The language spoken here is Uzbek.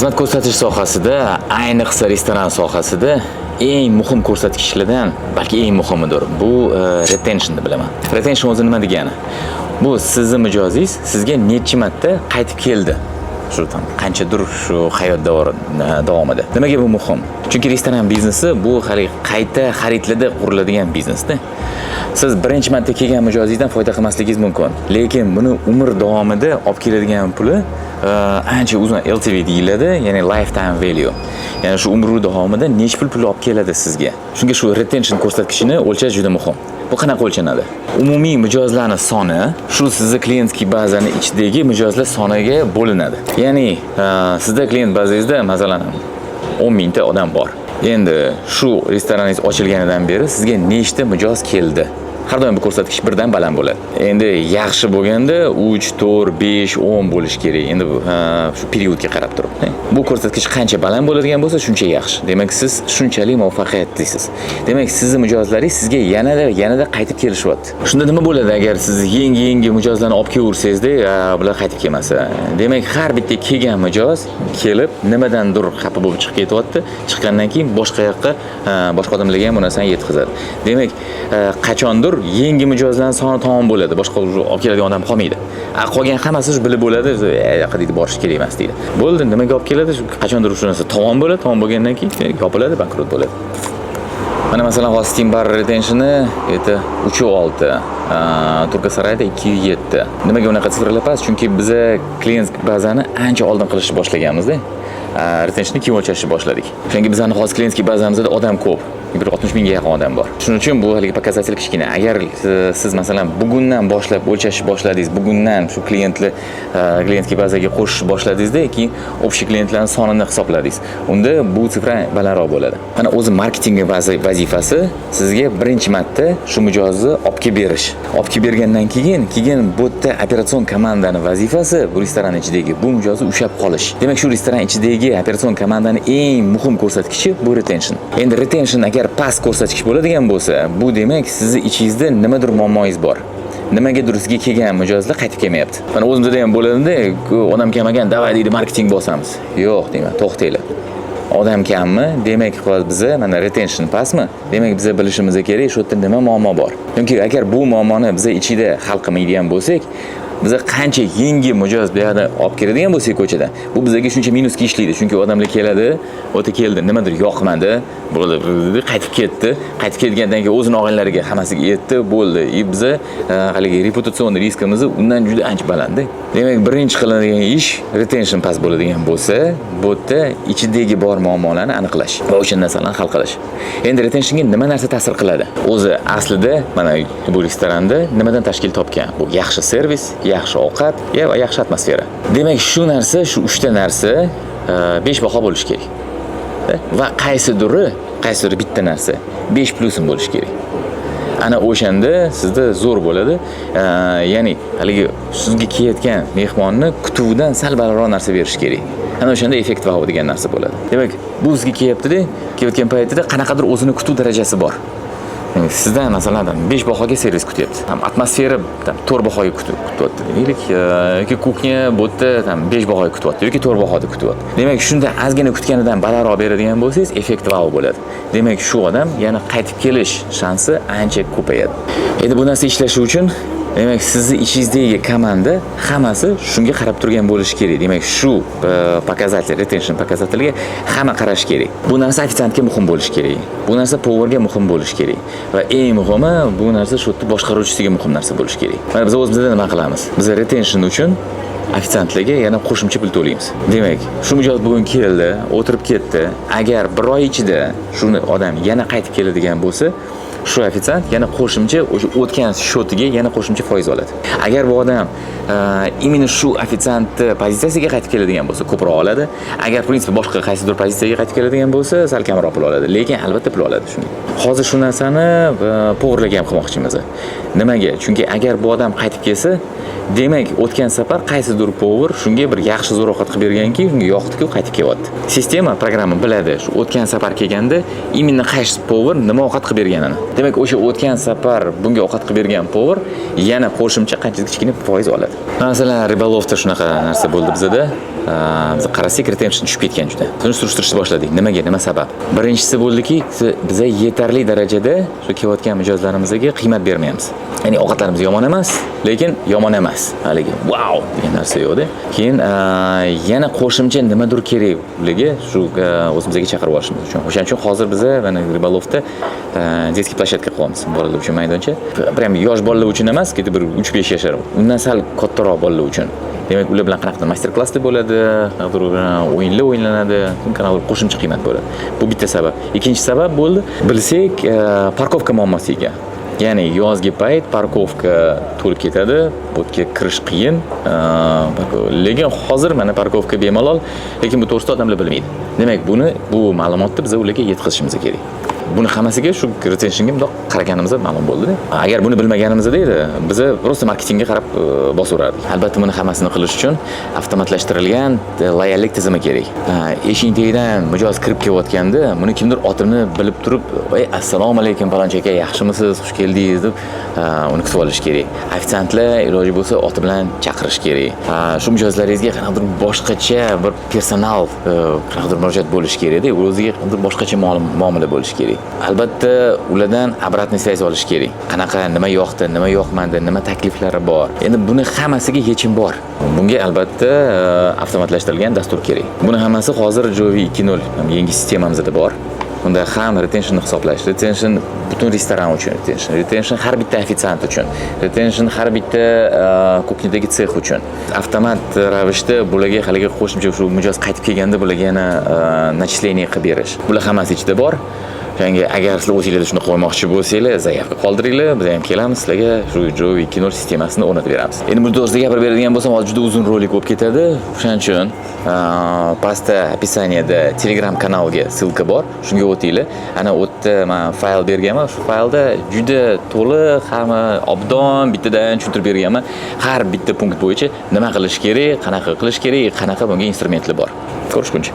Xizmat ko'rsatish sohasida, ayniqsa restoran sohasida eng muhim ko'rsatkichlardan, balki eng muhimidir. Bu retention deb bilaman. Retention o'zi nima degani? Bu sizning mijozingiz sizga necha marta qaytib keldi. Shu qanchadir shu hayot davomida. Nimaga bu muhim? Chunki restoran biznesi bu hali qayta xaridlarda quriladigan biznesda. Siz birinchi marta kelgan mijozingizdan foyda qilmasligingiz mumkin, lekin buni umr davomida olib keladigan puli ancha uzun, LTV deyiladi, ya'ni lifetime value. Ya'ni shu umr davomida nechta pul olib keladi sizga. Shunga shu retention ko'rsatkichini o'lchash juda muhim. Bu qanaqa o'lchanadi? Umumiy mijozlarning soni shu sizning klientskiy bazani ichidagi mijozlar soniga bo'linadi. Ya'ni sizda klient bazangizda masalan 10 mingta odam bor. Endi shu restoraningiz ochilganidan beri sizga nechta mijoz keldi? Har doim bu ko'rsatkich birdan baland bo'ladi. Endi yaxshi bo'lganda 3, 4, 5, 10 bo'lish kerak. Endi shu periodga qarab turib. Bu ko'rsatkich qancha baland bo'ladigan bo'lsa, shuncha yaxshi. Demak, siz shunchalik muvaffaqiyatlisiz. Demak, sizning mijozlaringiz sizga yanada qaytib kelishyapti. Shunda nima bo'ladi agar siz yangi mijozlarni olib kelaversangizda, bular qaytib kelmasa? Demak, har bitta kelgan mijoz kelib nimadandir xafa bo'lib chiqib ketyapti. Chiqqandan keyin boshqa yoqqa boshqa odamlarga ham bu narsani yetkazadi. Demak, qachondir yangi mijozlarning soni tamom bo'ladi. Boshqa olib keladigan odam qolmaydi. Qolgan hammasi bilib bo'ladi, yoqqa deydi borish kerak emas deydi. Bo'ldi, nimaga olib keladi? Qachondir shu narsa tamom bo'ladi, tamom bo'lgandan keyin yopiladi, bankrot bo'ladi. Mana masalan, Hosting Bar retentioni 3.6, Turkasarayda 2.7. Nimaga unaqa sifrlar past? Chunki biz klient bazani ancha oldin qilishni boshlaganmiz-da. Retentionni keyin o'lchashni boshladik. Chunki bizning hozir klientskiy bazamizda odam ko'p. 60 mingga yaqin odam bor. Shuning uchun bu haligi показатель kichkina. Agar siz masalan bugundan boshlab o'lchashni boshladingiz, bugundan shu klientskiy bazaga qo'shishni boshladingizda, keyin общий klientlarning sonini hisobladingiz. Unda bu sifra balandroq bo'ladi. Mana o'zi marketing vazifasi sizga birinchi marta shu mijozni olib kelib berish. Olib kelib bergandan keyin bu yerda operatsion komandani vazifasi bu restoran ichidagi bu mijozni ushlab qolish. Demak, shu restoran ichidagi operatsion komandani eng muhim ko'rsatkichi bu retention. Endi retention agar past ko'rsatkich bo'ladigan bo'lsa, bu demak sizning ichingizda nimadir muammoingiz bor. Nimagadir sizga kelgan mijozlar qaytib kelmayapti. Mana o'zimizda ham bo'ladi-da, odam kelmagan, davay deydi marketing bosamiz. Yo'q, deyman, to'xtanglar. Odam kammi? Demak, biza mana retention pastmi? Demak, biza bilishimiz kerak, shu yerda nima muammo bor. Chunki agar bu muammoni biza ichida hal qilmaydigan bo'lsak, biza qancha yangi mijoz bu yerda olib keladigan bo'lsak ko'chada, bu bizga shuncha minusga ishlaydi. Chunki odamlar keladi, o'ta keldi, nimadir yoqmadi, bo'ldi, qaytib ketdi. Qaytib ketgandan keyin o'zining og'inlariga hammasiga yetdi, bo'ldi. Biza haligi reputatsion riskimiz undan juda ancha baland. Demak, birinchi qiladigan ish retention past bo'ladigan bo'lsa, bu yerda ichidagi bor muammolarni aniqlash va o'sha narsalarni hal qilish. Endi retentionga nima narsa ta'sir qiladi? O'zi aslida mana bu restoranda nimadan tashkil topgan? Bu yaxshi servis, yaxshi ovqat va yaxshi atmosfera. Demak, shu narsa, shu 3 ta narsa 5 baho bo'lishi kerak. Va qaysidir bitta narsa 5 plusim bo'lishi kerak. Ana o'shanda sizda zo'r bo'ladi. Ya'ni haligi sizga kelayotgan mehmonni kutuvidan sal balandroq narsa berish kerak. Ana o'shanda effekt wow degan narsa bo'ladi. Demak, bu sizga kelyapti-da, kelayotgan paytida qanaqadir o'zini kutuv darajasi bor. Sizdan masalan 5 bahoga servis kutyapti. Atmosfera 4 bahoga kutyapti. Deylik, yoki kuchnya bu yerda 5 bahoga kutyapti yoki 4 bahoda kutyapti. Demak, shunda ozgina kutganidan balandroq beradigan bo'lsangiz, effekt wow bo'ladi. Demak, shu odam yana qaytib kelish shansi ancha ko'payadi. Endi bu narsa ishlashi uchun demak, sizning ichingizdagi komanda hammasi shunga qarab turgan bo'lishi kerak. Demak, shu показатель, retention показательga hamma qarash kerak. Bu narsa ofitsiantga muhim bo'lishi kerak. Bu narsa powerga muhim bo'lishi kerak. Va eng muhimi, bu narsa shu yerda boshqaruvchisiga muhim narsa bo'lishi kerak. Mana biz o'zimizda nima qilamiz? Biz retention uchun ofitsiantlarga yana qo'shimcha pul to'laymiz. Demak, shu mijoz bugun keldi, o'tirib ketdi. Agar bir oy ichida shuni odam yana qaytib keladigan bo'lsa, shu ofitsiant yana qo'shimcha o'sha o'tgan shotiga yana qo'shimcha foiz oladi. Agar bu odam imенно shu ofitsiantni pozitsiyasiga qaytib keladigan bo'lsa, ko'proq oladi. Agar prinsip boshqa qaysidir pozitsiyaga qaytib keladigan bo'lsa, sal kamroq pul oladi. Lekin albatta pul oladi shuni. Hozir shu narsani powerlarga ham qilmoqchimiz. Nimaga? Chunki agar bu odam qaytib kelsa, demak, o'tgan safar qaysidir power shunga bir yaxshi zo'r ovqat qilib berganki, unga yoqdi-ku, qaytib kelyapti. Sistema, programma biladi, shu o'tgan safar kelganda imенно qaysi power nima ovqat qilib berganini. Demak, o'sha o'tgan safar bunga ovqat qilib bergan povar yana qo'shimcha qanchadir kichkina foiz oladi. Masalan, Ribolovda shunaqa narsa bo'ldi bizda. Biz qarasak, retention tushib ketgan juda. Shuni surishtirishni boshladik. Nimaga, nima sabab? Birinchisi bo'ldiki, biz yetarli darajada shu kelayotgan mijozlarimizga qiymat bermaymiz. Ya'ni ovqatlarimiz yomon emas, lekin yomon emas. Haligi wow degan narsa yo'qda. Keyin yana qo'shimcha nimadir kerakligi shu o'zimizga chaqirib olishimiz uchun. O'shaning uchun hozir biz mana Ribolovda детский площадка qilamiz. Bolalar uchun maydoncha. Prям yosh bolalar uchun emas, ketib bir 3-5 yashar. Undan sal kattaroq bolalar uchun. Demak, ular bilan qanaqadir master-klasslar bo'ladi, qanaqadir o'yinlar o'yinlanadi, qanaqadir qo'shimcha qiymat bo'ladi. Bu bitta sabab. Ikkinchi sabab bo'ldi, bilsak, parkovka muammosiga. Ya'ni yozgi payt parkovka to'lib ketadi, bu yerga kirish qiyin. Lekin hozir mana parkovka bemalol, lekin bu to'g'risida odamlar bilmaydi. Demak, bu ma'lumotni biz ularga yetkazishimiz kerak. Buni hammasiga shu retentionga bundoq qaraganimizda ma'lum bo'ldi-da. Agar buni bilmaganimizda edi, biz просто marketingga qarab bosaverardik. Albatta buni hammasini qilish uchun avtomatlashtirilgan loyallik tizimi kerak. Eshik tagidan mijoz kirib kelayotganda, buni kimdir otini bilib turib, "Ey, assalomu alaykum palonchi aka, yaxshimisiz? Xush keldingiz" deb uni kutib olish kerak. Ofitsiantlar iloji bo'lsa oti bilan chaqirish kerak. Shu mijozlaringizga qanaqadir boshqacha bir personal qanaqadir murojaat bo'lish kerak-da, o'ziga qanaqadir boshqacha muomala bo'lish kerak. Albatta ulardan обратный связь olish kerak. Qanaqa, nima yoqdi, nima yoqmadi, nima takliflari bor. Endi buni hammasiga yechim bor. Bunga albatta avtomatlashtirilgan dastur kerak. Buni hammasi hozir Jovi 2.0 yangi sistemamizda bor. Unda ham retention hisoblash, retention butun restoran uchun, retention har bitta ofitsiant uchun, retention har bitta kuxnyadagi sex uchun. Avtomat ravishda bularga haligi qo'shimcha shu mijoz qaytib kelganda bularga yana начисление qilib berish. Bular hammasi ichida bor. Yangi agar sizlar o'zingizda shuni qo'ymoqchi bo'lsanglar, zaявка qoldiringlar, biz ham kelamiz sizlarga shu Jovi 2.0 sistemasini o'rnatib beramiz. Endi bu to'g'risida gapirib beradigan bo'lsam, hozir juda uzun rolik bo'lib ketadi. Shuning uchun pastda описаниеda Telegram kanalga ссылка bor. Shunga o'tinglar. Ana u yerda men fayl berganman. Shu faylda juda to'liq, hamma obdon bittadan tushuntirib berganman. Har bitta punkt bo'yicha nima qilish kerak, qanaqa qilish kerak, qanaqa bunga instrumentlar bor. Ko'rishguncha.